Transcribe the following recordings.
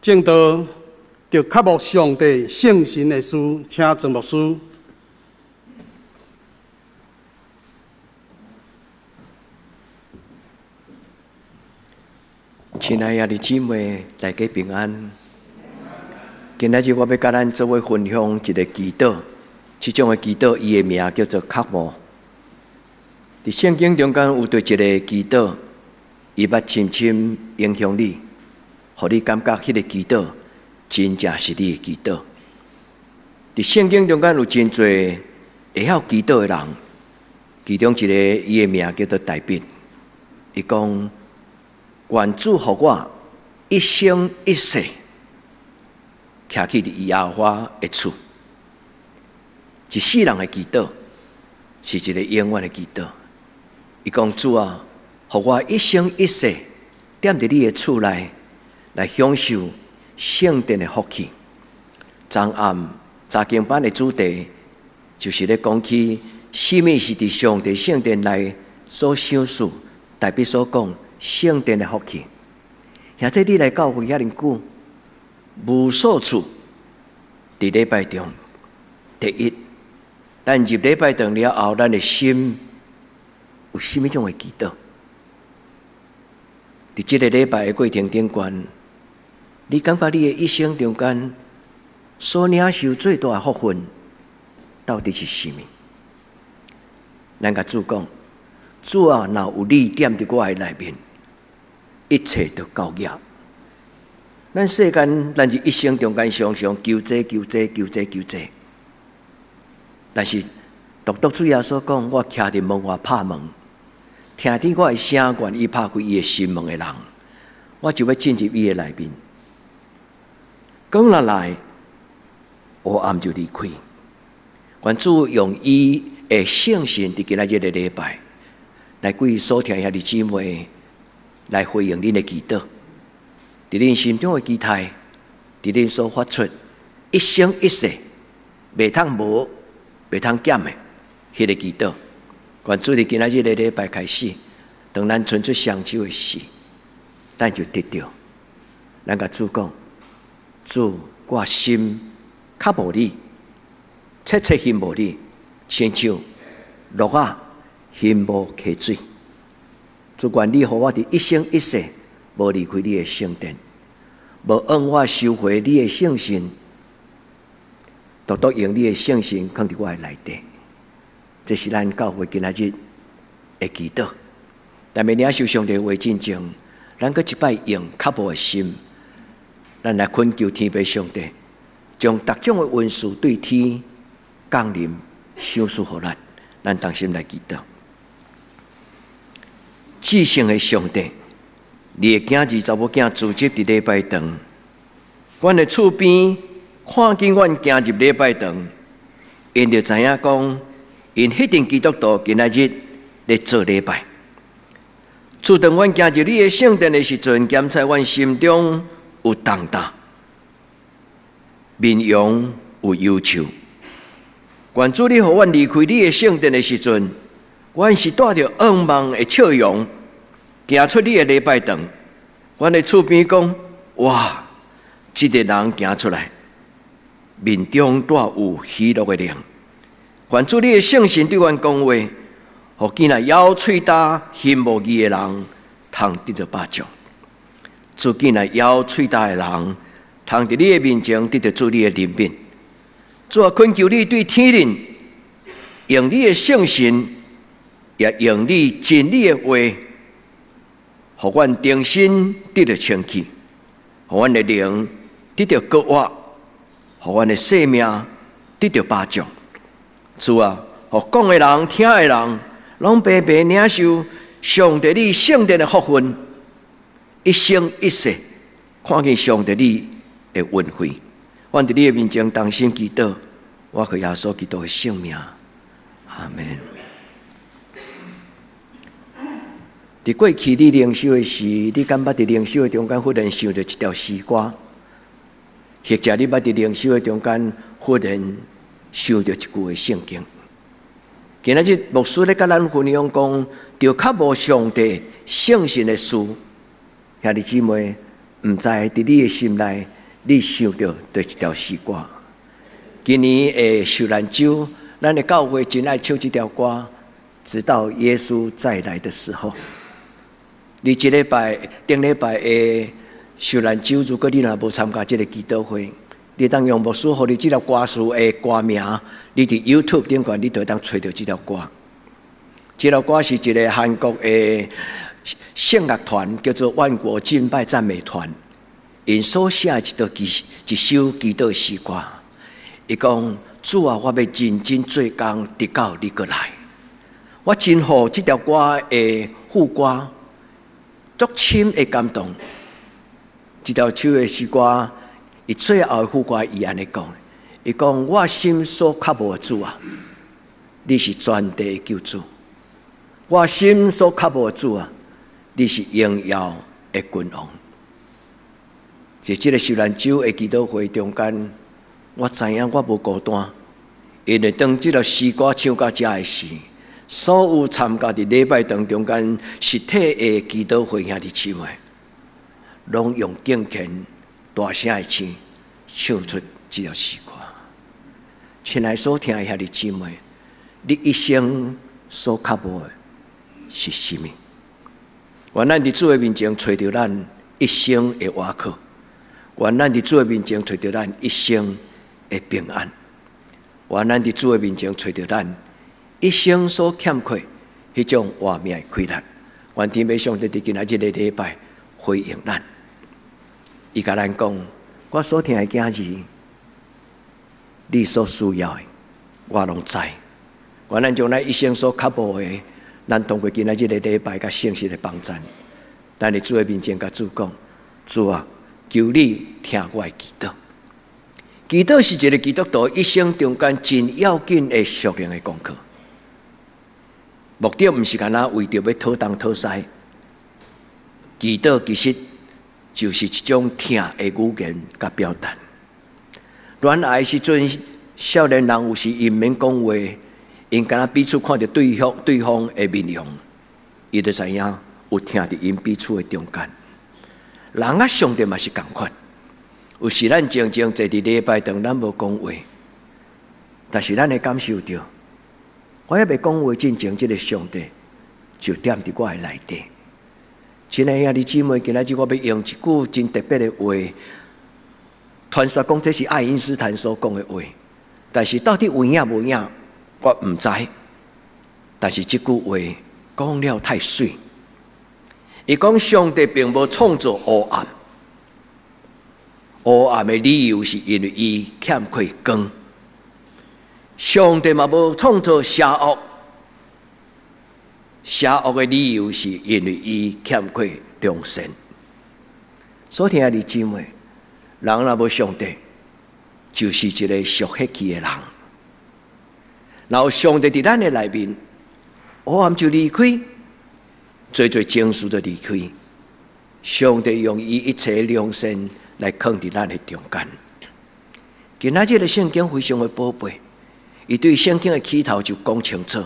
正道着渴慕上帝圣神的事，请曾牧师。亲爱的姊妹，大家平安。今仔日我要甲咱做伙分享一个祈祷，这种的祈祷，伊的名叫做渴慕。伫圣经中间有对一个祈祷，伊捌深深影响你，互你感觉迄个祈祷真正是你的祈祷。伫圣经中间有真侪会晓祈祷的人，其中一个伊的名叫做大卫，伊讲：愿主互我一生一世徛去伫耶和华的厝。一世人的祈祷是一个永远的祈祷。伊讲：主啊，互我一生一世踮伫你的厝内，来享受圣殿的福气。昨暗查经班的主题就是咧讲起什么是伫上帝圣殿内所享受，代表所讲圣殿的福气。现在你来教会遐尼久，无数处伫礼拜中，第一，咱入礼拜堂了后，咱的心有什么种的祈祷？伫这个礼拜的过程中间，你感觉你的一生中间所领受最大的福分，到底是什么？咱甲主讲：主啊，若有你踮伫我的内面，一切都够业。咱世间，咱是一生中间常常求这求这求这求这，但是独主耶稣讲：我徛伫门外拍门，听见我的声，愿意拍开伊的心门的人，我就要进入伊的内面。讲若来，黑暗就离开。愿主用伊的圣神伫今仔日的礼拜，来为所听遐的姊妹来回应恁的祈祷，伫恁心中的期待，伫恁所发出一生一世袂通无、袂通减的迄个祈祷。愿主伫今仔日的礼拜开始，当咱伸出双手的时，咱就得到。咱甲主讲：主，我心较无你，切切恨无你，亲像鹿仔恨无溪水。主，愿你互我伫一生一世无离开你的圣殿，无让我收回你的圣神，独用你的圣神放伫我的内底。这是咱教会今仔日的祈祷。但要领受上帝话真正，咱搁一摆用较无的心，咱来恳求天父上帝，将各种的恩赐对天降临，赏赐互咱。咱同心来祈祷。至圣的上帝，你的囝儿查某囝自集伫礼拜堂，阮的厝边看见阮行入礼拜堂，因就知影讲，因迄阵基督徒今仔日咧做礼拜。主，当阮行入你的圣殿的时阵，检查阮心中有重担，面容有忧愁。愿主你互阮离开你的圣殿的时阵，阮是带着噩梦的笑容，行出你的礼拜堂。阮的厝边讲：哇，这个人行出来，面中带有喜乐的灵。愿主你的圣神对阮讲话，互见来咬喙焦、恨无义的人，通得到巴掌；主见来咬喙焦的人，通伫你的面前得到主你的怜悯。主啊，恳求你对天人，用你的圣神，也用你真理的话，互阮重新得到清气，互阮的灵得到高活，互阮的生命得到巴掌。主啊，互讲的人、听的人，拢白白领受上帝你圣殿的福分，一生一世看见上帝你的恩惠。阮伫你的面前同心祈祷，我靠耶稣基督的圣名，阿门。伫过去你灵修的时，你敢捌伫灵修的中间忽然想到一条诗歌，或者你捌伫灵修的中间忽然想到一句的圣经。今仔日牧师咧甲咱分享讲，着较无上帝圣神的事，兄弟姊妹，毋知伫你的心内，你想到对一条诗歌。今年的受难周，咱的教会真爱唱这条歌，直到耶稣再来的时候。你顶礼拜的受难周，如果你若无参加这个祈祷会，你当用牧师互你这条歌词的歌名，你伫 YouTube 顶管你就当找到这条歌。这条歌是一个韩国的圣乐团，叫做万国敬拜赞美团，因所写一首祈祷诗歌。伊讲：主啊，我要认真做工，直到你过来。我真好这条歌的副歌，足深的感动。这条首的诗歌，伊最后的副歌伊安尼讲：伊讲我心所渴慕的主啊，你是全地的救主。我心所渴慕的主啊，你是荣耀的君王。在这个受难周的祈祷会中间，我知影我无孤单，因为当这条诗歌唱到这的时，所有参加伫礼拜堂中间实体的祈祷会兄弟姊妹，拢用敬虔大声的唱出这条诗歌。亲爱所听的兄弟姊妹，你一生所渴慕的是什么？愿咱伫主的面前找到咱一生的依靠，愿咱伫主的面前找到咱一生的平安，愿咱伫主的面前找到咱一生所欠缺迄种活命的快乐。愿天父上帝伫今仔日的礼拜回应咱，伊甲咱讲：我所听的囝儿，你所需要的，我拢知。愿咱将咱一生所渴慕的，咱通过今仔日的礼拜甲信息的帮助，咱伫主的面前甲主讲：主啊，求你听我的祈祷。祈祷是一个基督徒一生中间真要紧的属灵的功课。目的不是干那为着要讨东讨西，祈祷其实就是一种听的语言甲表达。恋爱的时阵，少年人有时因免讲话，因干那彼此看着对方的面容，伊就知影有听伫因彼此的中间。人啊，上帝嘛是共款。有时咱静静坐伫礼拜堂，咱无讲话，但是咱会感受到，我还未讲话之前，这个上帝就踮伫我的内底。亲爱兄弟姊妹，今仔日我要用一句真特别的话，传说讲这是爱因斯坦所讲的话，但是到底有影无影，我唔知。但是这句话讲了太水，伊讲上帝并无创造黑暗。黑暗的理由是因为伊欠缺光，上帝嘛无创造邪恶，邪恶的理由是因为伊欠缺良善。所听的姊妹，人若无上帝，就是一个属血气的人。然后上帝伫咱的内面，黑暗就离开，做情绪就离开。上帝用伊一切良善来放伫咱的中间。今仔日的圣经非常的宝贝，伊对圣经的起头就讲清楚：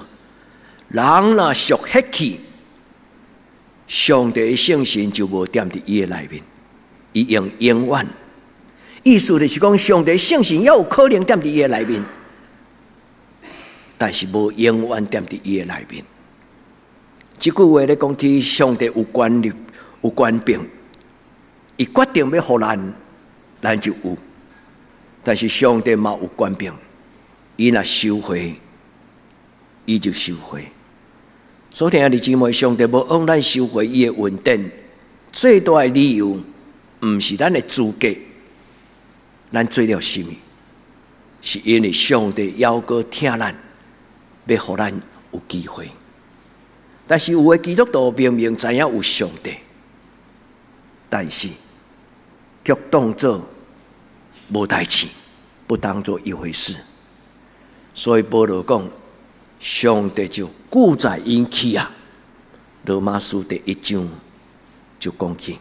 人若属血气，上帝的圣神就无踮伫伊的内面，伊用永远。意思就是讲，上帝的圣神也有可能踮伫伊的内面，但是无永远踮伫伊的内面。这句话咧讲起上帝有权力、有权柄。伊决定要互咱就有；但是上帝嘛有权柄，伊若收回，伊就收回。所听的姊妹，上帝无往咱收回伊的恩典，最大的理由，毋是咱的资格，咱做了什么，是因为上帝要过听咱，要互咱有机会。但是有的基督徒明明知影有上帝，但是却当作无代志，不当作一回事。所以保罗讲，上帝就固在因起啊。罗马书第1章就讲起，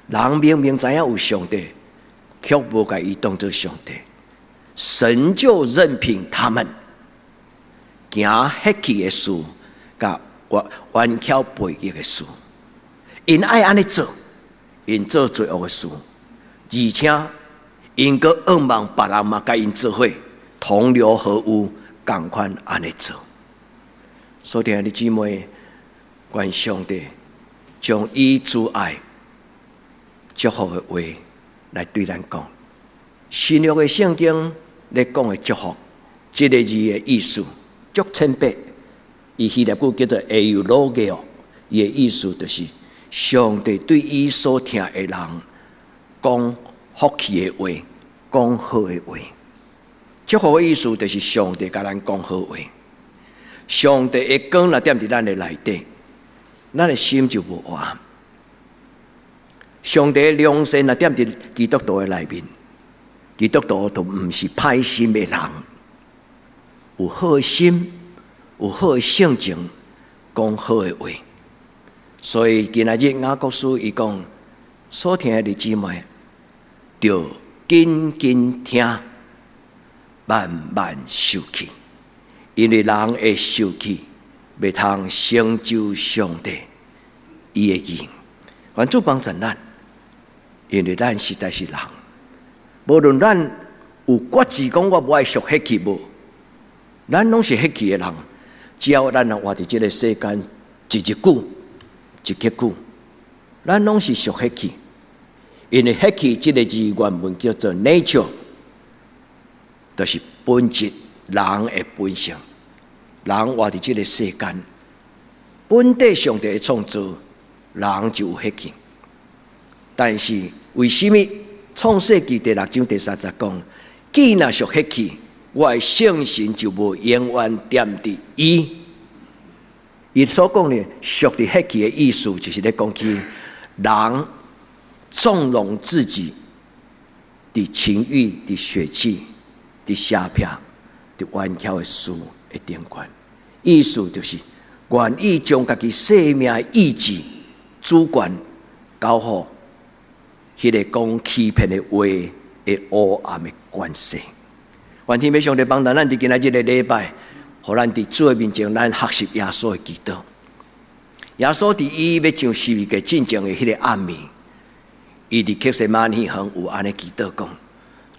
人明明知影有上帝，却无把伊当作上帝，神就任凭他们行血气的事，甲弯巧背逆的事，因爱安尼做。因做罪恶的事，而且因个恶望别人嘛，甲因做伙同流合污，共款安尼做。所以，弟姊妹，愿上帝将伊主爱祝福的话来对咱讲。新约的圣经咧讲的祝福，这个字的意思足千百，伊希腊语叫做 eulogio， 伊的意思就是上帝对伊所听的人讲福气的话，讲好的话。祝福的意思就是上帝甲咱讲好话。上帝的光若踮伫咱的内底，咱的心就无黑暗。上帝的良善若踮伫基督徒的内面，基督徒都毋是歹心的人，有好的心，有好的性情，讲好的话。所以今仔日雅各书伊讲，所听的姊妹，着紧紧听，慢慢受气。因为人会受气，袂通成就上帝伊的义。愿主帮助咱，因为咱实在是人，无论咱有决志讲我无爱属迄气无，咱拢是迄气的人。只要咱活伫这个世间，一日久，一刻久，咱拢是属迄气。因为迄气这个字原文叫做 nature， 就是本质。人的本性，人活伫这个世间，本地上帝的创造，人就有迄气。但是为什么创世纪第6章第30讲，既若属迄气，我的圣神就无永远踮伫伊。伊所讲的属伫迄气的意思，就是咧讲起人纵容自己的情欲、的血气、的虾片。弯巧的事的顶关，意思就是愿意将家己生命的意志主权交予迄个讲欺骗的话的黑暗的关系。愿天父上帝帮助咱伫今仔日的礼拜，互咱伫主的面前，咱学习耶稣的基督。耶稣伫伊要上十字架进前的迄个暗暝，伊伫客西马尼园有安尼祈祷讲：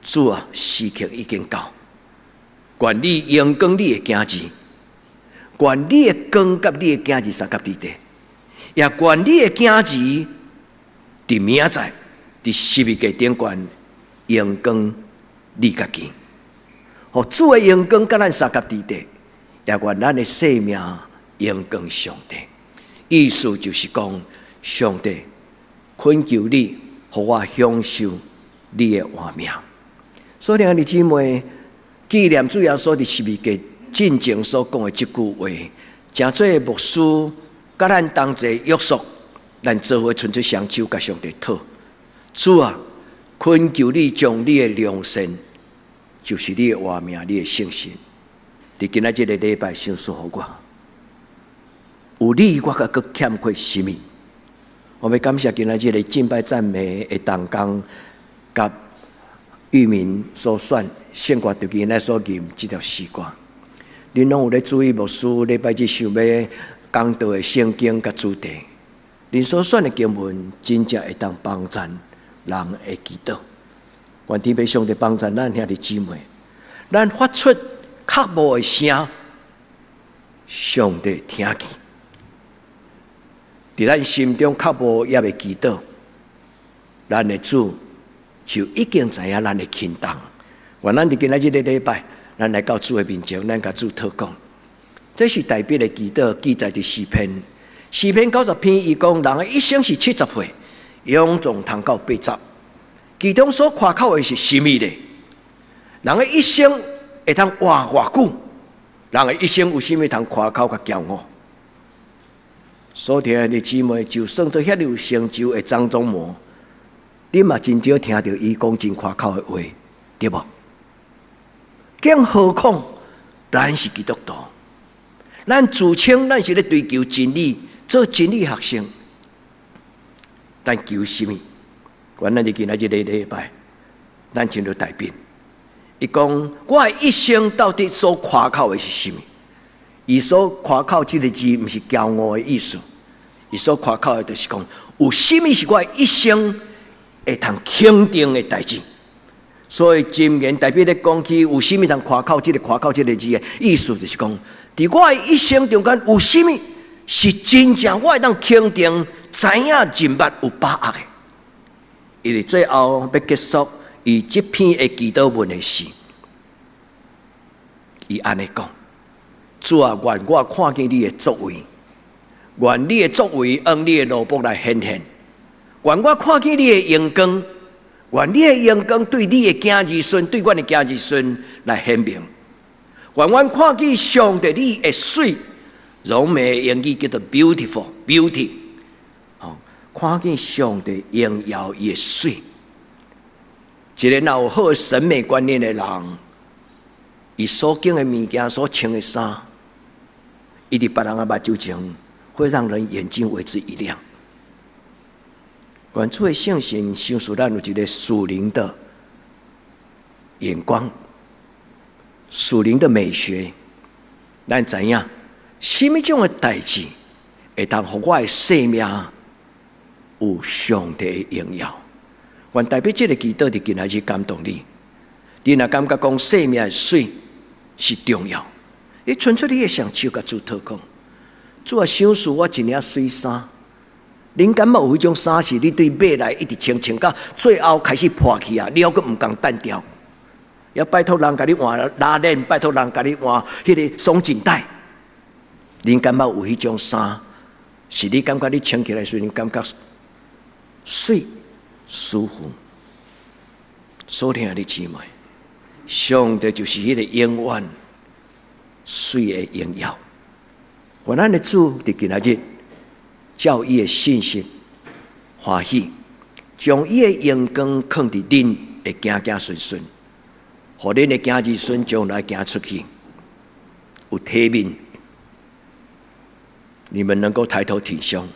主啊，时刻已经到。愿你荣光你的囝子，愿你的光甲你的囝子三甲伫地，也愿你的囝子伫明仔伫十字架顶悬荣光你家己，互主的荣光甲咱三甲伫地，也愿咱的生命荣光上帝。意思就是讲，上帝恳求你，互我享受你的活命。所以，弟姊妹。纪念主耶稣伫十字架进前所讲的这句话，诚做牧师甲咱同齐约束，咱做伙伸出双手，甲上帝讨。主啊，恳求你将你的良善，就是你的活命，你的圣神，伫今仔日个礼拜赏赐互我。有你，我甲佫欠缺什么？我要感谢今仔日个敬拜赞美的同工，甲玉民所选。圣歌就今仔所吟这条诗歌，恁拢有咧注意牧师礼拜日想要讲道的圣经甲主题，恁所选的经文真正会当帮助人的祈祷。愿天父上帝帮助咱兄弟姊妹，咱发出刻薄的声，上帝听见。伫咱心中刻薄也未祈祷，咱的主就已经知影咱的轻重。愿咱伫今仔日的礼拜，咱来到主的面前，咱甲主祷告。这是代表的祈祷，记载伫诗篇。诗篇90篇，伊讲人的一生是70岁，永壮通到80。其中所夸口的是什么呢？人的一生会通活偌久？人的一生有甚物通夸口甲骄傲？所听的姊妹，就算做遐有成就的张忠谋，你嘛真少听到伊讲真夸口的话，对无？更何况咱是基督徒，咱自称咱是咧追求真理，做真理学生，咱求什么？原来你今仔日的礼拜，咱真着改变。伊讲我的一生到底所夸口的是什么？伊所夸口这个字，不是骄傲的意思，伊所夸口的就是讲，有什么是我一生会通肯定的代志？所以箴言代表咧讲起有什么通夸口，这个夸口这个字的意思就是讲，伫我的一生中间有什么是真正我会当肯定，知影人物有把握的。因为最后要结束以这篇的祈祷文的时，伊安尼讲：主啊，愿我看见你的作为，愿你的作为用你的罗卜来显现，愿我看见你的荣光。愿你的荣光对你的子儿孙，对阮的子儿孙来显明。愿阮看见上帝你的水，柔美英语叫做 beauty， 看见上帝荣耀伊的水。一个有好的审美观念的人，伊所经的物件、所穿的衫，伊伫别人的目睭前，会让人眼睛为之一亮。愿主的圣神赏赐咱有一个属灵的眼光、属灵的美学，咱知影什么种的代志会当互我的生命有上帝的荣耀。愿代表这个祈祷伫今仔日感动你。你若感觉讲生命的水是重要，你纯粹你会上手甲主祷讲：主啊，赏赐我一领水衫。恁敢有迄种衫是你对买来一直穿到最后开始破去啊？了个唔共单调，要拜托人甲你换拉链，拜托人甲你换迄个松紧带。恁敢有迄种衫是你感觉你穿起来时，你感觉水舒服？所听的姊妹，上帝就是迄个永远水的荣耀。愿咱的主伫今仔日。叫伊的信心欢喜，将伊的阳光放伫恁的行行顺顺，互恁的子儿孙将来行出去有体面。你们能够抬头挺胸，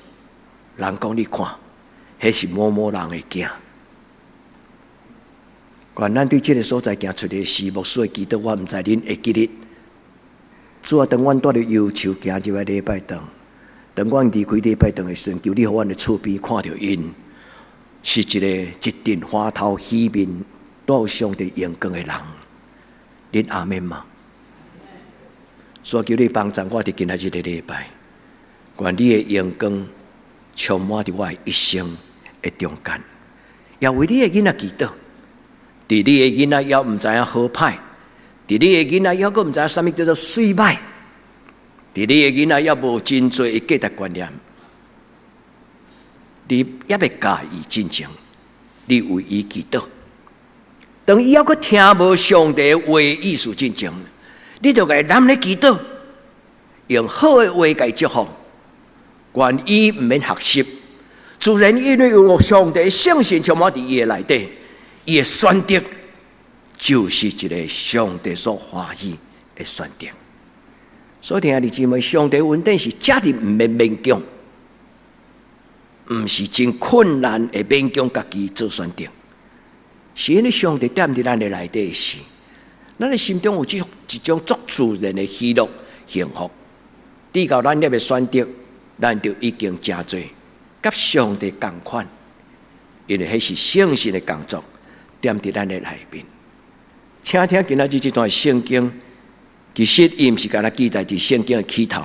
人讲你看，迄是某某人的囝。愿咱对这个所在行出的事，牧师的祈祷，我毋知恁会记得。主啊，当阮带着忧愁行入来礼拜堂。当阮离开礼拜堂的时阵，求你互阮的厝边看到因，是一个一阵花头喜面、带有上帝阳光的人。恁阿们吗？所以求你帮助我伫今仔日的礼拜，愿你的阳光充满伫我的一生的中间，也为你的囡仔祈祷。伫你的囡仔也毋知影好歹，伫你的囡仔也阁毋知影啥物叫做水歹。伫你的囡仔也无真侪的价值观念，你也袂介意真情，你为伊祈祷。当伊还阁听无上帝的话意思真情，你就该男咧祈祷，用好的话甲祝福。愿伊毋免学习，自然因为有上帝的圣神充满伫伊的内底，伊的选择就是一个上帝所欢喜的选择。所以，弟兄姊妹，上帝稳定是家己毋免勉强，毋是真困难的勉强家己做选择。是因为上帝踮伫咱的内底时，咱的心中有一种足自然的喜乐、幸福。至到咱要选择，咱就已经真多，甲上帝同款，因为迄是圣神的工作，踮伫咱的内面。请听今仔日这段圣经。其实伊毋是干那记载伫圣经的起头，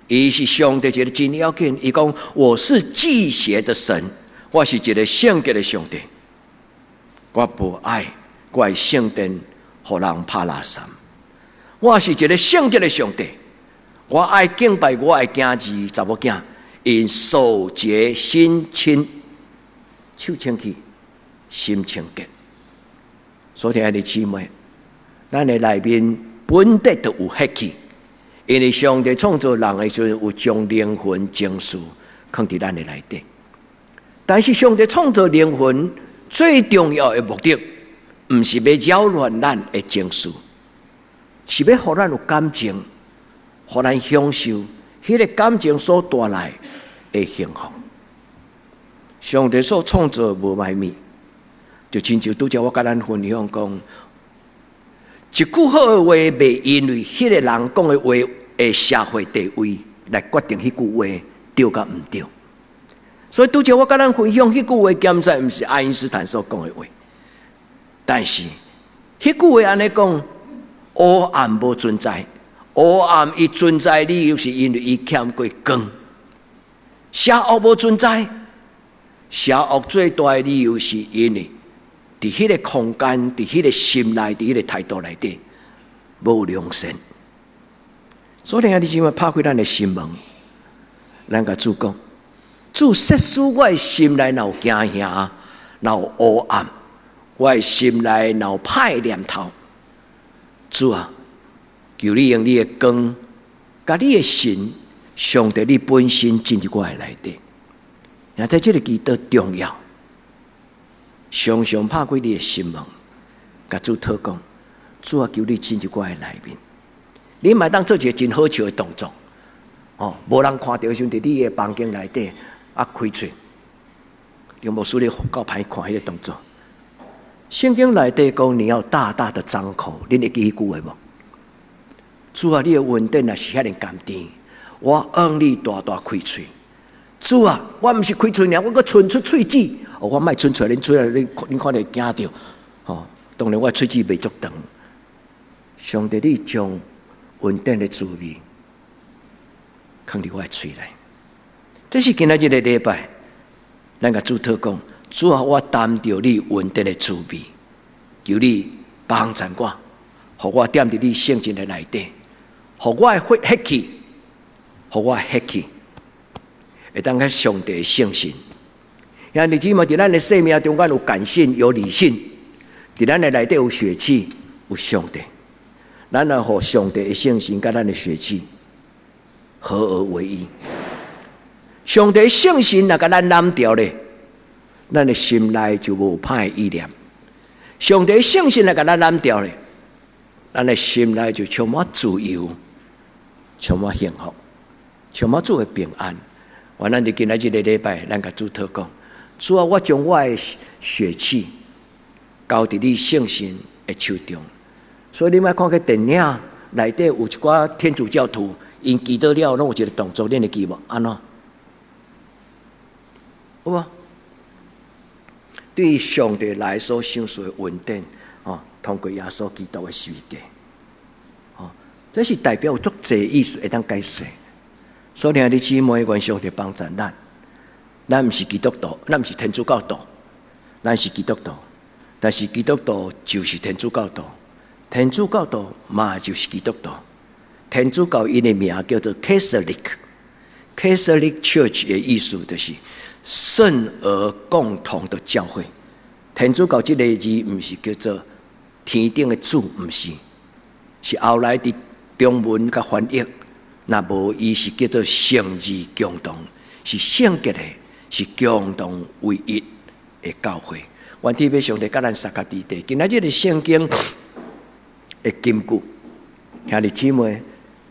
伊是上帝一个真要紧。伊讲我是祭邪的神，我是一个圣洁的上帝。我不爱我的圣殿，互人拍垃圾。我是一个圣洁的上帝，我爱敬拜我的囝儿查某囝，因守节心清，手清气，心清洁。所以亲爱的姊妹，咱的内面。本地就有血气，因为上帝创造人的时候，有将灵魂情绪放伫咱的内底。但是上帝创造灵魂最重要的目的，毋是要扰乱咱的情绪，是要互咱有感情，互咱享受迄个感情所带来的幸福。上帝所创造无卖物，就亲像拄则我甲咱分享讲。一句好的话，袂因为迄个人讲的话的社会地位来决定迄句话对甲毋对。所以拄则我甲咱分享迄句话，兼在毋是爱因斯坦所讲的话，但是迄句话安尼讲，黑暗无存在，黑暗伊存在理由是因为伊欠过光。邪恶无存在，邪恶最大的理由是因为伫迄个空间、伫迄个心内、伫迄个态度内底无良善。所以啊，你今晚拍开咱的心门，咱甲主讲，主设使我的心内若有惊吓，若有黑暗，我的心内若有歹念头，主啊，求你用你的光，甲你的神。上帝，你本身进入我的内底，也在这个祈祷重要。常常拍开你的心门，甲主祷讲，主啊，求你进入我的内面。你嘛当做一个真好笑的动作，无人看到，兄弟，你的房间内底开嘴，用牧师你够歹看迄个动作。圣经内底讲，你要大大的张口，恁会记迄句话无？主啊，你的恩典也是遐尼甘甜。我愿你大大开嘴，主啊！我毋是开嘴尔，我阁伸出喙齿。我莫伸出来，恁出来，恁看着惊着。当然我喙齿袂足长。上帝，你将恩典的滋味放伫我的喙内。这是今仔日的礼拜，咱甲主祷讲，主啊！我担着你恩典的滋味，求你帮助我，互我踮伫你圣经的内底，互我的血气。互我血气，会当甲上帝的圣心。因日子嘛，伫咱的生命中间有感性，有理性；伫咱的内底有血气，有上帝。咱要互上帝的圣心甲咱的血气合而为一。上帝的圣心若甲咱染掉咧，咱的心内就无歹意念；上帝的圣心若甲咱染掉咧，咱的心内就充满自由，充满幸福。充满主的平安，我咱就今仔日的礼拜，咱甲主祷讲，主啊，我将我的血气交伫你圣神的手中。所以你莫看个电影内底有一寡天主教徒，因祈祷了，拢有一个动作，恁会记无？安怎？有无？对于上帝来所享受的恩典，通过耶稣基督的十字架，这是代表有足侪意思会当解释。所以，你姊妹愿上帝帮助咱。咱毋是基督徒，咱毋是天主教徒，咱是基督徒。但是基督徒就是天主教徒，天主教徒嘛就是基督徒。天主教因的名叫做 Catholic。Catholic Church 的意思就是圣而共同的教会。天主教这个字毋是叫做天顶的主，毋是，是后来的中文甲翻译。那无伊是叫做圣字共同，是圣洁的，是共同唯一的教会。愿天父上帝甲咱撒加地地，今仔日的圣经的金句，兄弟姊妹，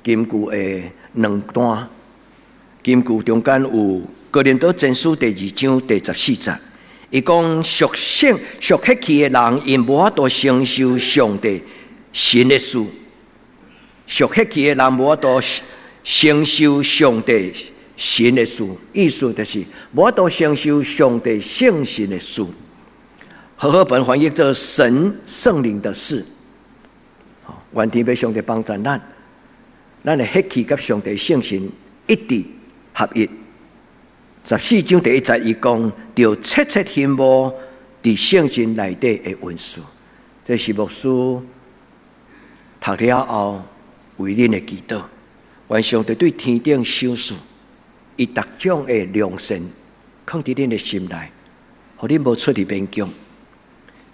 金句的两段，金句中间有哥林多前书第2章第14节，伊讲属血气的人，因无法度承受上帝神的事，属血气的人无法度承受上帝神的事，意思就是无法度承受上帝圣神的事。和合本翻译做神圣灵的事。愿天父上帝帮助咱的血气甲上帝圣神一致合一。14章第1节伊讲，就切切羡慕伫圣经内底的文书。这是牧师读了后为恁的祈祷。愿上帝对天顶赏赐，以各种的良善放伫恁的心内，互恁无出入勉强。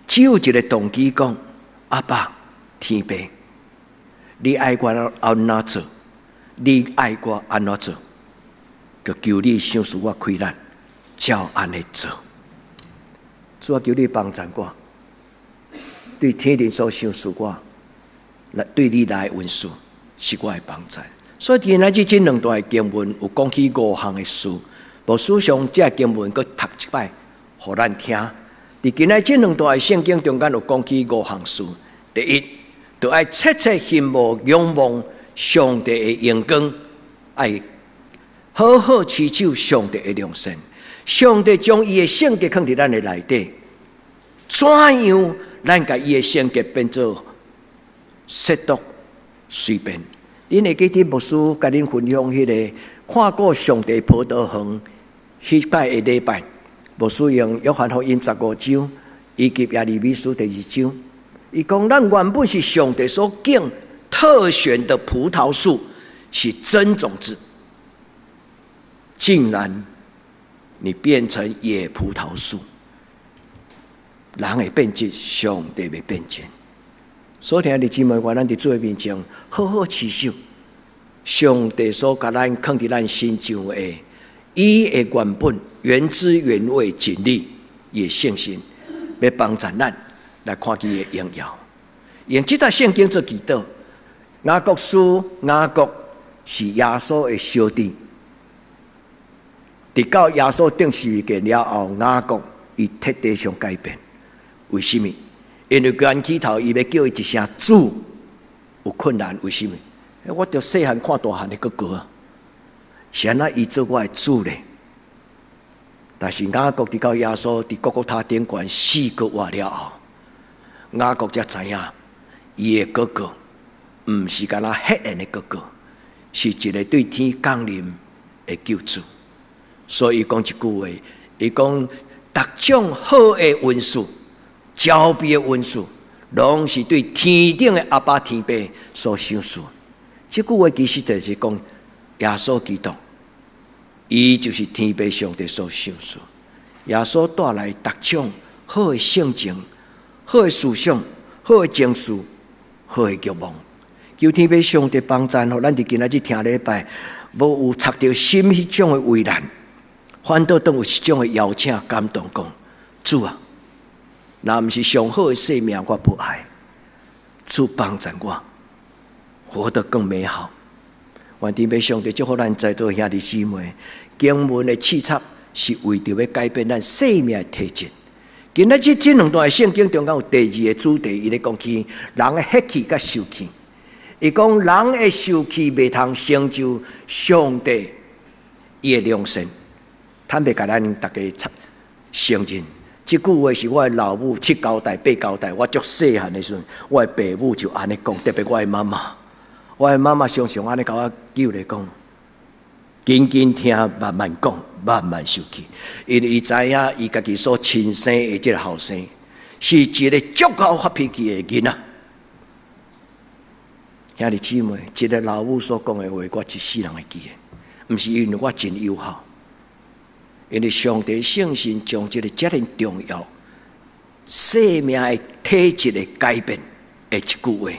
只有一个动机讲：阿爸，天父，你爱我安怎做？你爱我安怎做？就求你赏赐我开力，照安尼做。主啊，求你帮助我，对天顶所赏赐我，对你来的文书是我的帮助。所以今仔日这两段经文有讲起5项的事，无书上这经文佫读一摆，互咱听。伫今仔这两段圣经中间有讲起5项事。第一，就爱切切羡慕仰望上帝的荣光，爱好好持守上帝的良善。上帝将伊的性格放伫咱的内底，怎样咱甲伊的性格变做适当随便？恁会记得牧师甲恁分享迄个看过上帝葡萄园迄摆的礼拜，牧师用约翰福音15章以及耶利米书第2章，伊讲咱原本是上帝所敬特选的葡萄树，是真种子，竟然你变成野葡萄树，人会变质，上帝会变质。所以听的姊妹，我咱伫主的面前好好持守上帝所甲咱放伫咱心上的，伊的原本原汁原味真理，伊的信心，要帮助咱来看见伊的荣耀。用这段圣经做祈祷，雅各书雅各是耶稣的小弟。直到耶稣定十字架了后，雅各伊彻底上改变。为什么？因为关起头，伊要叫伊一声主，有困难。为什么？我着细汉看大汉的哥哥啊，是安那伊做我的主咧。但是雅各直到耶稣伫各各他顶悬4个月了后，雅各才知影，伊的哥哥毋是干那黑人的哥哥，是一个对天降临的救主。所以伊讲一句话，伊讲各种好的文书、招标的文书，拢是对天顶的阿爸天父所赏赐。这句话其实就是讲耶稣基督，伊就是天父上帝所赏赐。耶稣带来各种好的性情、好的思想、好的情绪、好的愿望，求天父上帝帮助，互咱伫今仔日听礼拜，无有插着心迄种的为难。反倒当有一种的邀请感动，讲主啊，若毋是上好的生命，我不爱。主帮助我，活得更美好。愿天父上帝祝福咱在座兄弟姊妹，经文的刺策是为着要改变咱生命的体质。今仔日这两段的圣经中间有第2个主题，伊咧讲起人的血气甲受气。伊讲人的受气袂通成就上帝伊的良善。坦白甲咱大家承认，这句话是我的老母7交代8交代。我足细汉的时阵，我的爸母就安尼讲，特别我的妈妈，我的妈妈常常安尼甲我叫咧讲，紧紧听，慢慢讲，慢慢受气。因为伊知影，伊家己所亲生的这个后生，是一个足够发脾气的囡仔。兄弟姊妹，一个老母所讲的话，我一世人会记的，不是因为我真友好。因为上帝圣神将这个遮尔重要生命的体质的改变的一句话，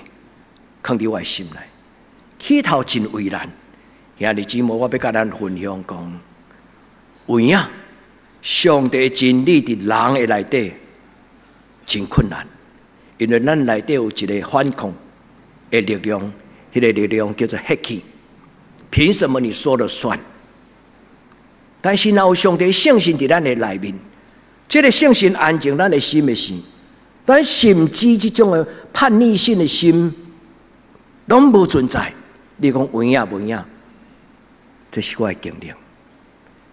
放伫我的心内，起头真为难。兄弟姊妹，我要甲咱分享讲，有影上帝真理伫人的内底真困难，因为咱内底有一个反抗的力量，迄个力量叫做血气。凭什么你说了算？但是若有上帝圣神伫咱的内面，这个圣神安静咱的心的时，咱甚至这种的叛逆性的心拢无存在。你讲有影无影？这是我的经历。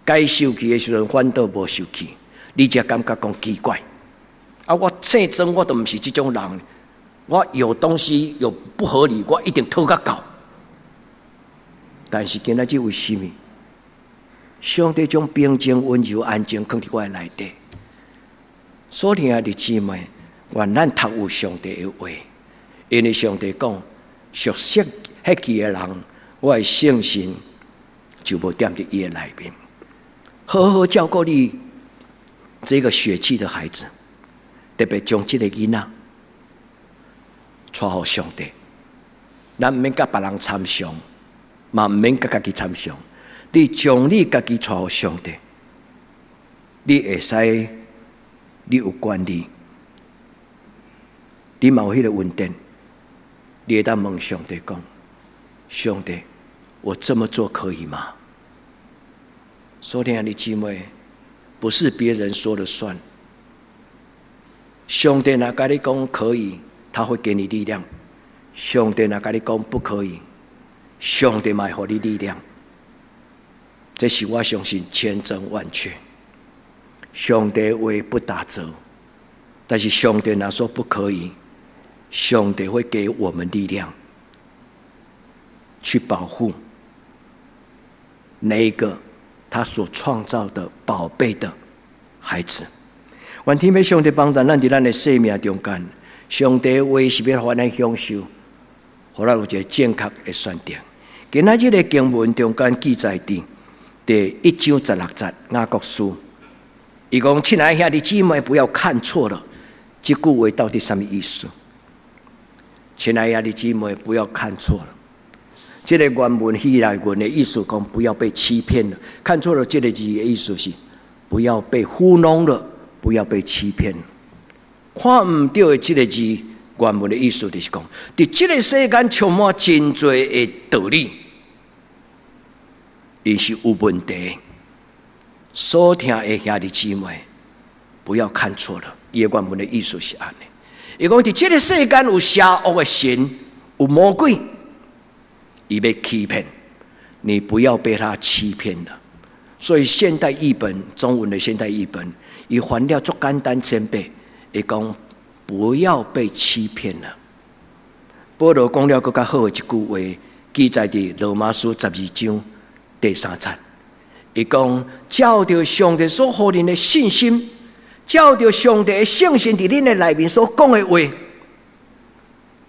该受气的时阵，反倒无受气，你才感觉讲奇怪。啊，我生真我都不是这种人，我有东西有不合理，我一定讨较到。但是今仔日为什么？上帝将平静、温柔、安静放伫我的内底。所以啊，弟姊妹，愿咱读有上帝的话，因为上帝讲，熟悉血气的人，我的圣神就无踮伫伊的内面。好好照顾你这个血气的孩子，特别将这个囡仔带给上帝。咱毋免甲别人参详，嘛毋免甲家己参详。你将你家己带给上帝，你会使，你有管理，你嘛有迄个稳定，你会当问上帝讲：上帝，我这么做可以吗？所以啊，你姊妹，不是别人说了算。上帝若跟你讲可以，他会给你力量；上帝若跟你讲不可以，上帝嘛会给你力量。这是我相信千真万确。上帝话不打折，但是上帝哪说不可以？上帝会给我们力量，去保护那一个他所创造的宝贝的孩子。愿天父上帝帮助咱伫咱的生命中间，上帝话是要互咱享受，互咱有一个正确的选择。今仔日的经文中间记载伫第1章16节雅各书，伊讲：亲爱兄弟姊妹，不要看错了。这句话到底什么意思？亲爱兄弟姊妹，不要看错了。这个原文希腊文的意思讲不要被欺骗了，看错了这个字的意思是不要被糊弄了，不要被欺骗了。看唔到的这个字原文的意思就是讲，在这个世间充满真多的道理，伊是有问题。所听的兄弟姊妹，不要看错了。伊的原文的意思是安尼，伊讲在这个世间有邪恶的神，有魔鬼。已被欺骗，你不要被他欺骗了。所以现代译本，中文的现代译本，以翻了足简单谦卑，伊讲不要被欺骗了。保罗讲了更加好的一句话，记载伫罗马书12章第3节，伊讲照着上帝所予恁的信心，照着上帝的圣心伫恁的内面所讲的话，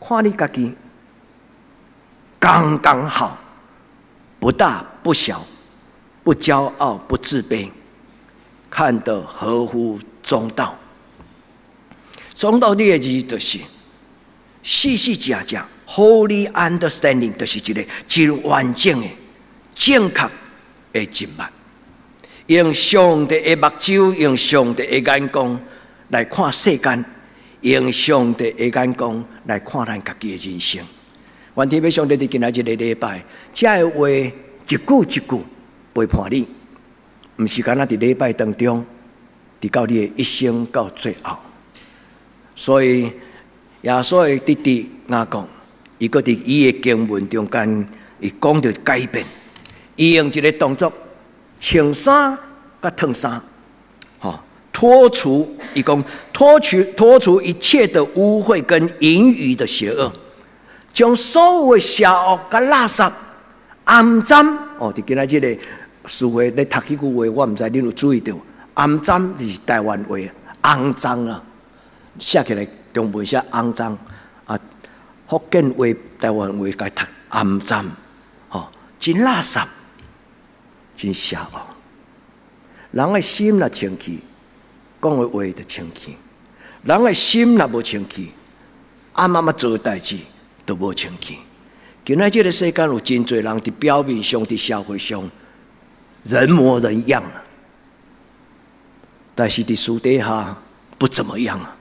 看你家己。刚刚好，不大不小，不骄傲不自卑，看得合乎中道。中道这个字就是细细正正 ，Holy Understanding， 就是一个真完整的、正确的人物。用上帝的目睭，用上帝的眼光来看世间，用上帝的眼光来看咱家己的人生。愿天父上帝伫今仔日的礼拜，这个话一句一句陪伴你，不是干那伫礼拜当中，直到你的一生到最后。所以耶稣的弟弟雅各，伊个伫伊的经文中间，伊讲到改变，伊用一个动作，穿衫甲脱衫，脱除，伊讲脱除一切的污秽跟淫语的邪恶。将所有的邪恶、甲垃圾、肮脏，伫今仔日个词汇咧读起句话，我唔知恁有注意到，肮脏是台湾话，肮脏啊，写起来中文写肮脏啊，福建话、台湾话该读肮脏，真垃圾，真邪恶。人的心若清气，讲的话就清气；人的心若无清气，暗做代志。都无清气。今仔这个世间有真侪人伫表面上、伫社会上人模人样啊，但是伫私底下不怎么样啊，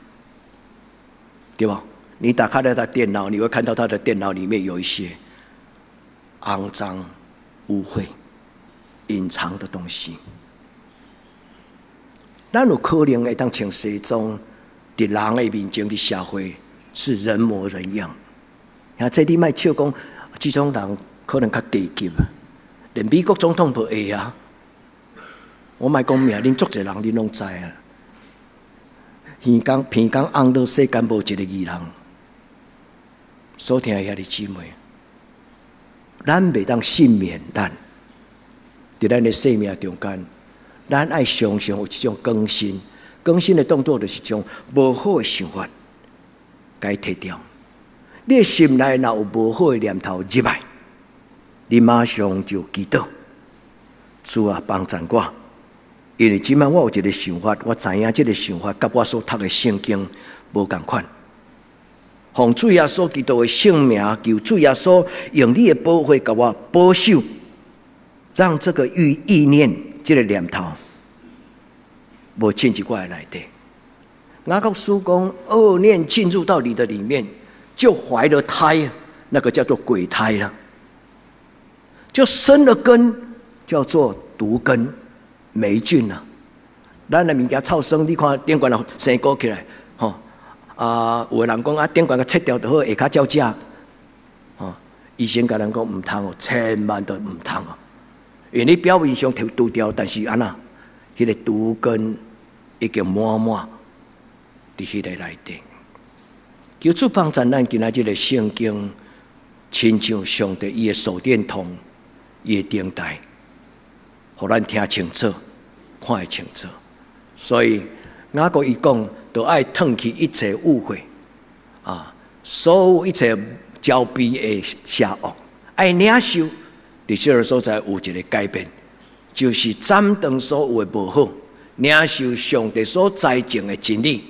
对吧？你打开了他电脑，你会看到他的电脑里面有一些肮脏、污秽、隐藏的东西。咱有可能会当穿西装，伫人的面前、伫社会是人模人样。这你莫笑讲，这种人可能较低级啊，连美国总统都会啊。我莫讲名，恁足侪人恁拢知啊。鼻孔红到世间无一个义人。所听的兄弟姊妹，咱袂当幸免咱，伫咱的生命中间，咱爱常常有这种更新。更新的动作就是将无好的想法该摕掉。你的心内若有无好的念头入来，你马上就祈祷，主啊帮助我，因为即摆我有一个想法，我知影这个想法甲我所读的圣经无共款。奉主耶稣基督的圣名，求主耶稣用你的保护甲我保守，让这个意念、这个念头无进入我的内底。雅各书讲，恶念进入到你的里面，就怀了胎，那个叫做鬼胎了，就生了根，叫做毒根、霉菌啊。咱的物件臭生，你看顶悬生果起来，有的人讲顶悬个切掉就好，下骹照食。医生甲人讲唔通哦，千万都唔通哦，因为你表面上除掉，但是安那，迄个毒根已经满满伫迄个内底。求主帮助咱今仔日的圣经，亲像上帝伊的手电筒，伊的灯台，互咱听清楚，看会清楚。所以雅各伊讲，都爱褪去一切误会啊，所有一切交逼的邪恶，爱领受。伫这个所在有一个改变，就是斩断所有的不好，领受上帝所栽种的真理。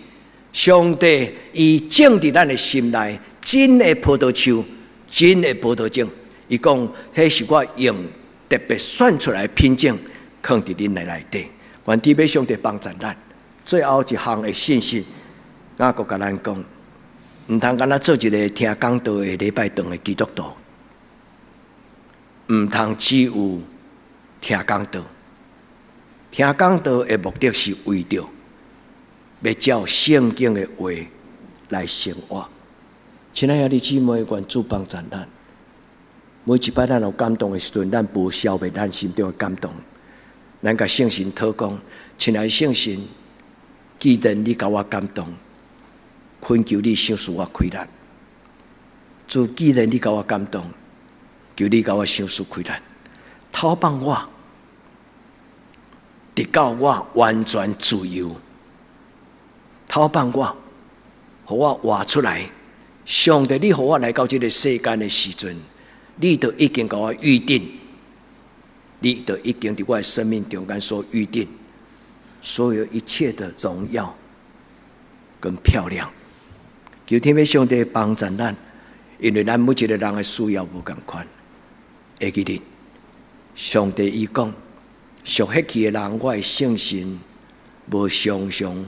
上帝伊种伫咱的心内，真的葡萄树，真的葡萄种。伊讲，迄是我用特别选出来品种，放伫恁的内底。愿主要上帝帮助咱。最后一项的信息，雅各甲咱讲，唔通干那做一个听讲道的礼拜堂的基督徒，唔通只有听讲道。听讲道的目的是为着要照圣经的话来生活。亲爱的姊妹，愿主帮助咱。每一摆咱有感动的时阵，咱不消灭咱心中的感动。咱甲圣神讨讲，亲爱的圣神，既然你甲我感动，恳求你赏赐我开力。主，既然你甲我感动，求你甲我赏赐开力，讨帮我，直到我完全自由。讨帮我，互我活出来。上帝，你互我来到这个世间的时阵，你就已经甲我预定，你就已经伫我的生命中间所预定所有一切的荣耀跟漂亮。求天父上帝帮助咱，因为咱每一个人的需要无同款。会记得上帝伊讲，属迄去的人，我的圣神无常常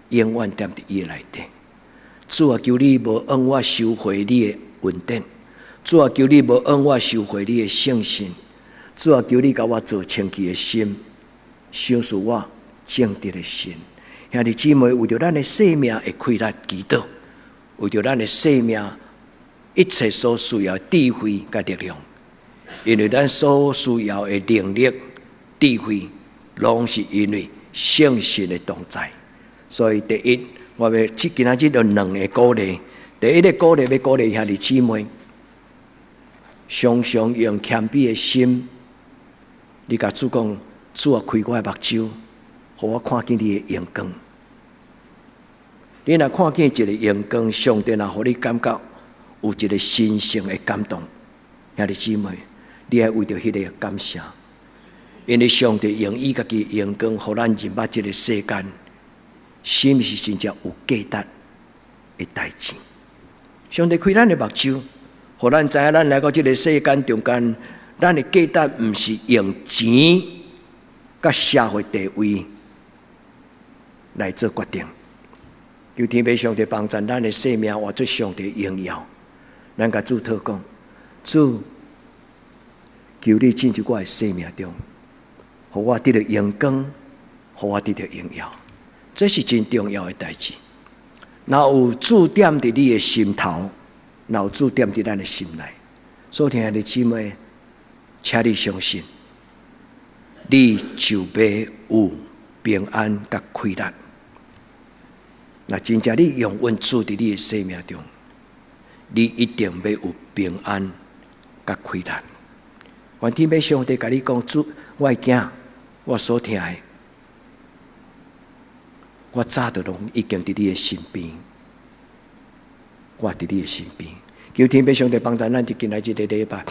永远踮伫伊的内底。主啊，求你无恩我收回你的恩典。主啊，求你无恩我收回你的圣神。主啊，求你甲我做清洁的心，赏赐我正直的心。兄弟姊妹，为着咱的生命会开力祈祷，为着咱的生命一切所需要智慧甲力量，因为咱所需要的能力、智慧，拢是因为圣神的同在。所以第一，我要今仔日有两个鼓励。第一个鼓励要鼓励兄弟姊妹，常常用谦卑的心，你甲主讲，主啊，开我的目睭，互我看见你的阳光。你若看见一个阳光，上帝若互你感觉有一个神圣的感动，兄弟姊妹，你要为着迄个感谢，因为上帝用伊家己的阳光，互咱入捌这个世间，是毋是真正有价值的代志？上帝开咱的目睭，互咱知影，咱来到这个世间中间，咱的价值毋是用钱甲社会地位来做决定。求天父上帝帮助咱的生命活出上帝的荣耀。咱甲主祷讲，主，求你进入我的生命中，互我得到阳光，互我得到荣耀。这是真重要的代志。若有主点伫你的心头，若有主点伫咱的心内，所听的姊妹，请你相信，你就要有平安甲快乐。那真正你永远住伫你的生命中，你一定要有平安甲快乐。愿天父上帝甲你讲，主，我的囝，我所听的，我早就拢已经伫你的身边，我伫你的身边。求天父上帝帮助咱伫今仔日的礼拜，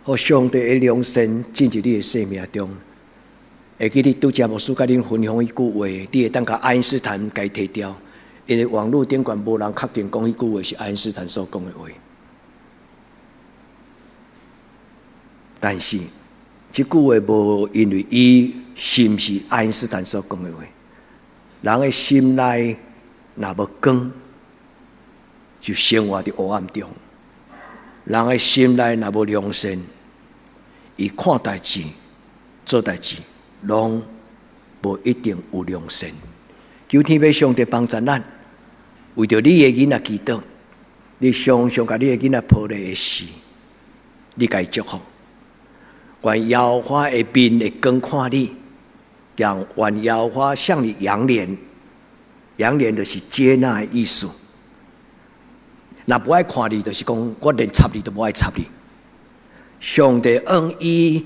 互上帝的良善进入你的生命中。会记你拄则牧师甲恁分享一句话，你会当甲爱因斯坦甲伊摕掉，因为网络顶悬无人确定讲迄句话是爱因斯坦所讲的话。但是，这句话无因为伊是毋是爱因斯坦所讲的话。人的心内若无光，就生活伫黑暗中；人的心内若无良善，伊看代志、做代志，拢无一定有良善。求天父上帝帮助咱，为着你的囡仔祈祷，你常常甲你的囡仔抱咧的事，你甲伊祝福。愿耶和华的面会光看你，让弯腰花向你仰脸，仰脸就是接纳的意思。若不爱看你，就是讲我连插你都不爱插你。上帝恩伊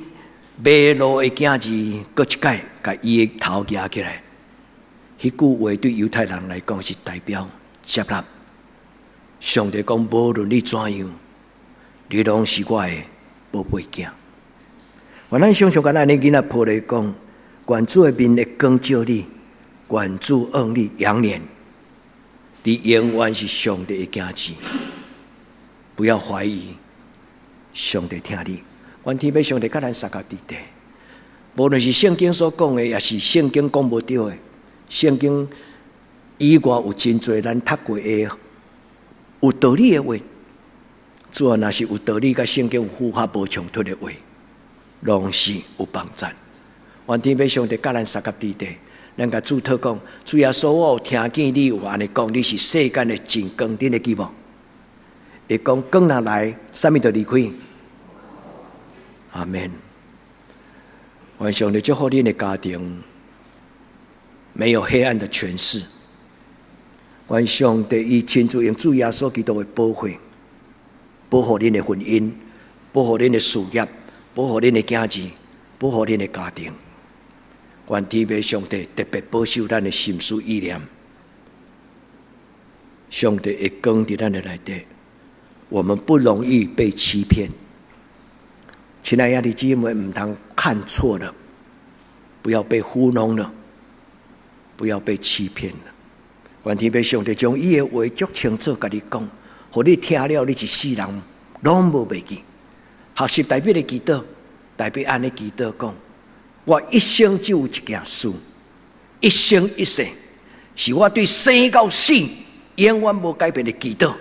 马路的囝儿，搁一摆甲伊的头举起来。迄句话对犹太人来讲是代表接纳。上帝讲，无论你怎样，你拢是我的宝贝囝。原来想想甲咱的囡仔抱来讲，愿主的面会光照你，愿主恩你仰脸，你永远是上帝的囝子。不要怀疑，上帝听你。愿天父上帝甲咱三角地带，无论是圣经所讲的，也是圣经讲无对的，圣经以外有真侪咱读过的有道理的话。主啊，若是有道理，甲圣经有符合无冲突的话，拢是有帮助。愿天父上帝甲咱三角地带，咱甲主祷讲，主耶稣，我有听见你有安尼讲，你是世间的真光，你会记无？会讲光若来，啥物就离开。阿们。愿上帝祝福恁的家庭，没有黑暗的权势。愿上帝以亲自用主耶稣基督的保护，保护恁的婚姻，保护恁的事业，保护恁的囝子，保护恁的家庭。愿天父上帝特别保守咱的心思意念，上帝会光伫咱的内底，我们不容易被欺骗。亲爱的姊妹，唔通看错了，不要被糊弄了，不要被欺骗了。愿天父上帝将伊的话足清楚甲你讲，互你听了，你一世人拢无袂记。学习代表的祈祷，代表安尼祈祷讲：我一生只有一件事，一生一世，是我对生到死永远无改变的祈祷，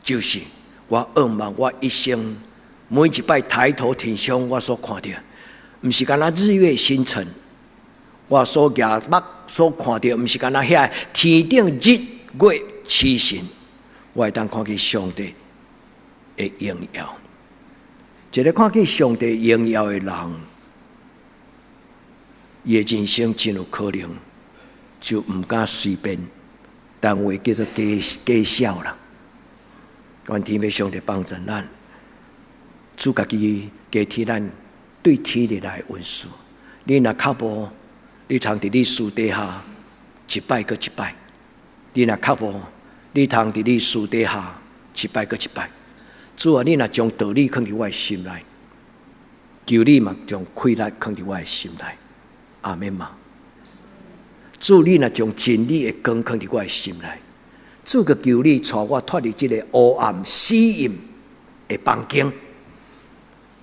就是我仰望我一生每一摆抬头天上，我所看到，不是干那日月星辰，我所眼目所看到，不是干那遐天顶日月星辰，我会当看见上帝的荣耀。一个看见上帝荣耀的人，伊的人生真有可能就唔敢随便，单位叫做假笑啦。愿天父上帝帮助咱，主家己加替咱对天地来运输。你若较无，你通伫你树底下一摆搁一摆；你若较无，你通伫你树底下一摆搁一摆。主啊，你若将道理放伫我的心内，求你嘛将快乐放伫我的心内。阿们嘛。主，你若将真理的光放伫我的心内，主个求你带我脱离这个黑暗死荫的房间。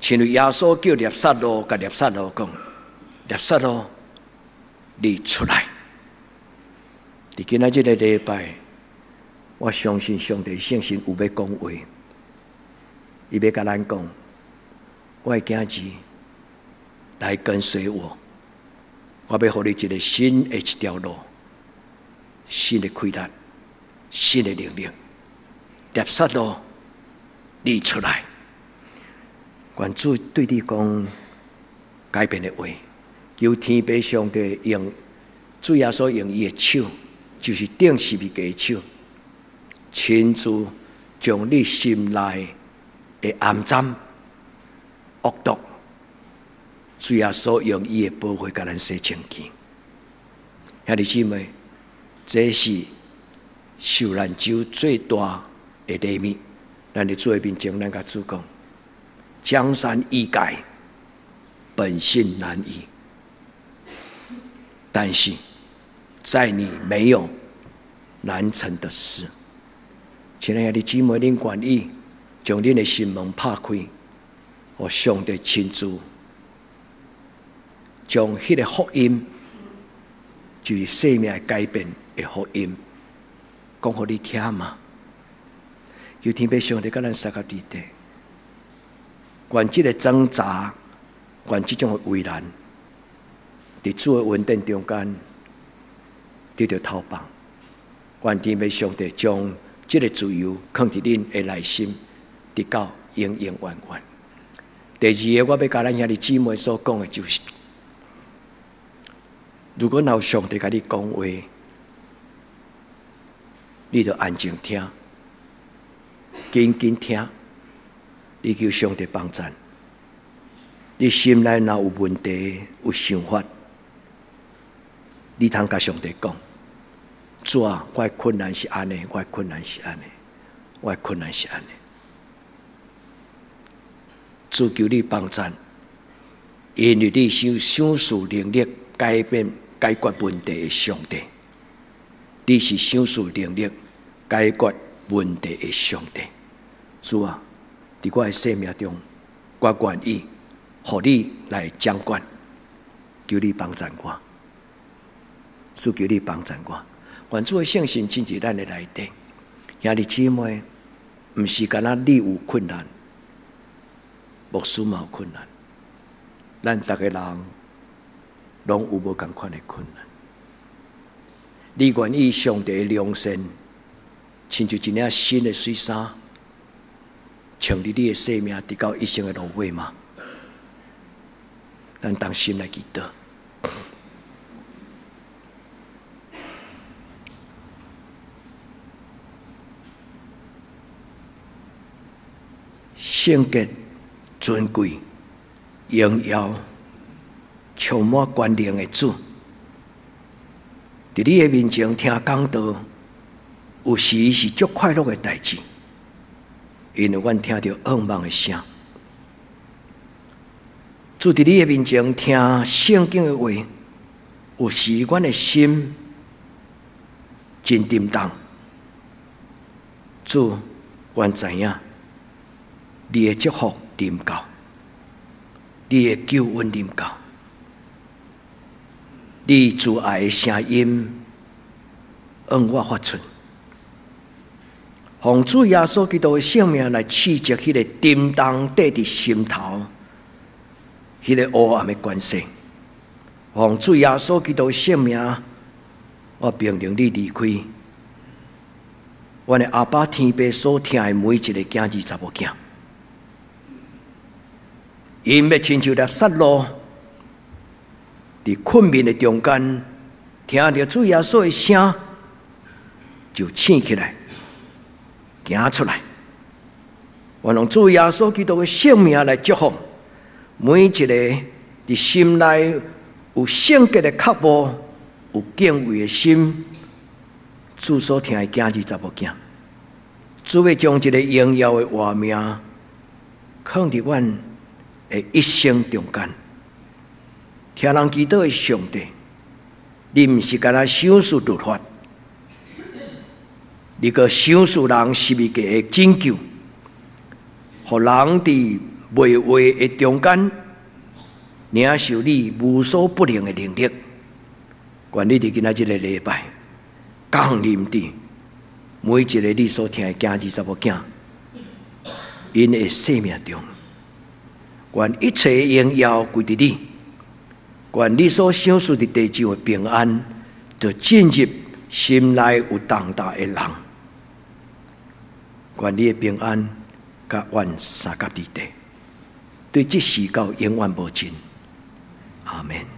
像耶稣叫列撒罗，甲列撒罗讲：列撒罗，你出来！伫今仔这个礼拜，我相信上帝圣神有要讲话，伊要甲咱讲：我的囝子来跟随我，我要给你一个新的一条路，新的快乐，新的能力。列撒罗，你出来！愿主对你讲改变的话，求天父上帝用主耶稣用伊的手，就是顶十字架的手，亲自将你心内的暗脏、恶毒，主耶稣用伊的宝血甲咱洗清净。兄弟姊妹，这是受难周最大的礼物。咱伫主的面前，咱甲主讲：江山易改，本性难移。但是，在你没有难成的事。亲爱的姊妹，恁愿意将恁的心门拍开，和上帝亲自将迄个福音，就是生命改变的福音，讲互你听嘛？求天父上帝甲咱三角地带。愿这个挣扎，愿这种的为难，在主的恩典中间得到透放。愿天父上帝将这个自由放伫恁的内心，直到永永远远。第二个，我要甲咱兄弟姊妹所讲的就是，如果有上帝甲你讲话，你就安静听，紧紧听，你求上帝帮助。你心内若有问题、有想法，你通甲上帝讲：主啊，我的困难是安尼，我的困难是安尼，我的困难是安尼。主求你帮助，因为你是想事能力改变、解决问题的上帝。你是想事能力解决问题的上帝。主啊，在我的生命中，我愿意予你来掌管，求你帮助我。主求你帮助我。愿主的圣神进入咱的内底，兄弟姊妹，不是干那你有困难，牧师嘛有困难，咱每个人拢有无同款的困难。你愿意上帝的良善，亲像一领新的水衫，穿入你的生命，直到一生的芦苇吗？咱当心来祈祷。圣洁、尊贵、荣耀、充满权能的主，在你的面前听讲道，有时是足快乐的代志，因为阮听到噩梦的声。主在你的面前听圣经的话，有时阮的心真沉重。主，阮知影。你的祝福临到，你的救恩临到，你慈爱的声音向我发出，奉主耶稣基督的性命来刺激迄个沉重缀伫心头，迄个黑暗的关系。奉主耶稣基督的性命，我命令你离开。阮的阿爸天父所听的每一个囝儿查某囝。因要亲像粒沙路，伫困眠的中间，听到主耶稣的声，就醒起来，行出来。我用主耶稣基督的性命来祝福每一个伫心内有圣洁的脚步、有敬畏的心，主所听的囝儿查某囝，主要将一个荣耀的画面放伫阮的一生中间，听人祈祷的上帝，你不是干那想事律法，你个想事人是物个的拯救，互人伫袂话的中间，领受你无所不能的能力。愿你伫今仔日的礼拜，降临伫每一个你所听的囝儿查某囝，因的生命中。愿一切荣耀归伫你，愿你所享受的地上的平安，就进入心内有重大的人。愿你的平安，甲愿三甲伫地，对这世界永远无尽。阿们。